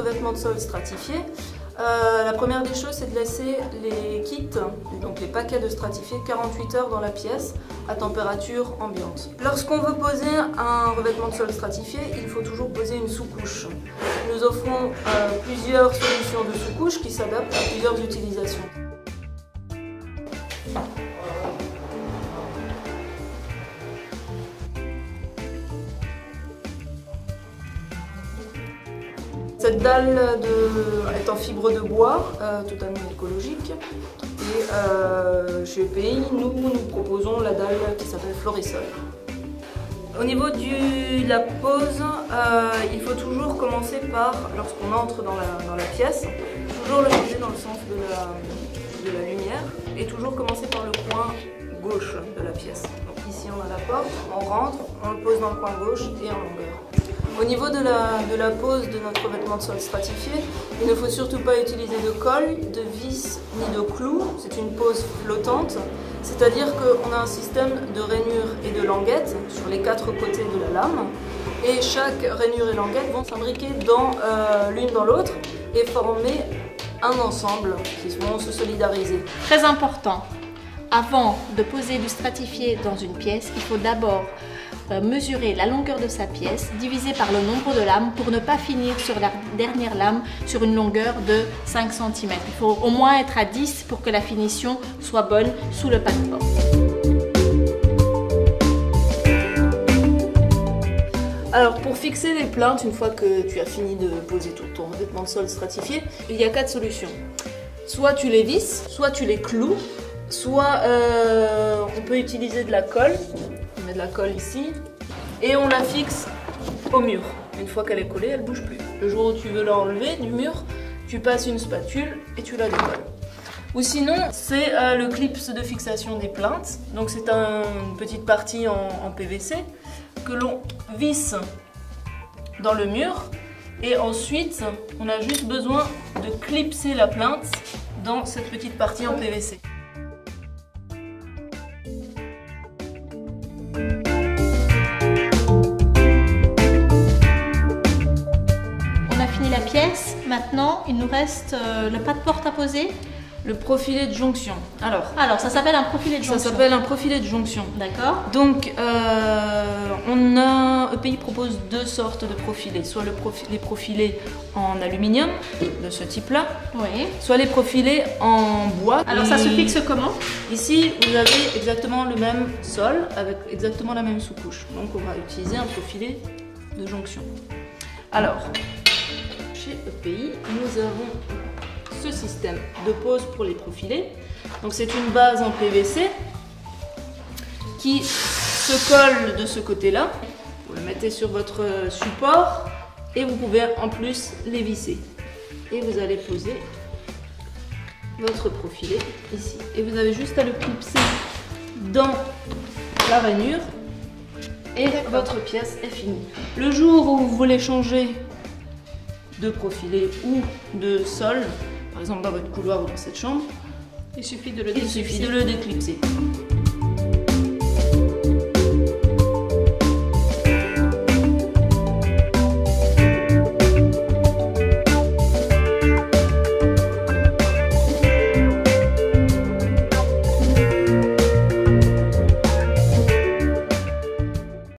revêtement de sol stratifié, la première des choses, c'est de laisser les kits, donc les paquets de stratifiés, 48 heures dans la pièce à température ambiante. Lorsqu'on veut poser un revêtement de sol stratifié, il faut toujours poser une sous-couche. Nous offrons plusieurs solutions de sous-couche qui s'adaptent à plusieurs utilisations. Cette dalle est en fibre de bois, totalement écologique. Et chez EPI, nous proposons la dalle qui s'appelle Florisol. Au niveau de la pose, il faut toujours commencer par, lorsqu'on entre dans la pièce, toujours le poser dans le sens de la lumière et toujours commencer par le coin gauche de la pièce. Donc ici on a la porte, on rentre, on le pose dans le coin gauche et en longueur. Au niveau de la pose de notre revêtement de sol stratifié, il ne faut surtout pas utiliser de colle, de vis ni de clous. C'est une pose flottante, c'est-à-dire qu'on a un système de rainures et de languettes sur les 4 côtés de la lame. Et chaque rainure et languette vont s'imbriquer l'une dans l'autre et former un ensemble qui vont se solidariser. Très important, avant de poser du stratifié dans une pièce, il faut d'abord mesurer la longueur de sa pièce divisé par le nombre de lames pour ne pas finir sur la dernière lame sur une longueur de 5 cm. Il faut au moins être à 10 pour que la finition soit bonne sous le pas de porte. Alors pour fixer les plaintes, une fois que tu as fini de poser tout ton revêtement de sol stratifié, il y a 4 solutions. Soit tu les visses, soit tu les cloues, soit on peut utiliser de la colle. On met de la colle ici et on la fixe au mur. Une fois qu'elle est collée, elle ne bouge plus. Le jour où tu veux l'enlever du mur, tu passes une spatule et tu la décolles. Ou sinon, c'est le clip de fixation des plaintes. Donc c'est une petite partie en PVC que l'on visse dans le mur et ensuite on a juste besoin de clipser la plainte dans cette petite partie en PVC. La pièce, maintenant il nous reste le pas de porte à poser. Le profilé de jonction. Alors ça s'appelle un profilé de jonction. Ça s'appelle un profilé de jonction. D'accord. Donc EPI propose 2 sortes de profilés. Soit les profilés en aluminium, de ce type-là. Oui. Soit les profilés en bois. Alors ça se fixe comment? Ici, vous avez exactement le même sol, avec exactement la même sous-couche. Donc on va utiliser un profilé de jonction. Alors, chez EPI, nous avons ce système de pose pour les profilés. Donc c'est une base en PVC qui se colle de ce côté-là. Vous le mettez sur votre support et vous pouvez en plus les visser. Et vous allez poser votre profilé ici. Et vous avez juste à le clipser dans la rainure et votre pièce est finie. Le jour où vous voulez changer de profilé ou de sol, par exemple dans votre couloir ou dans cette chambre, il suffit de le déclipser.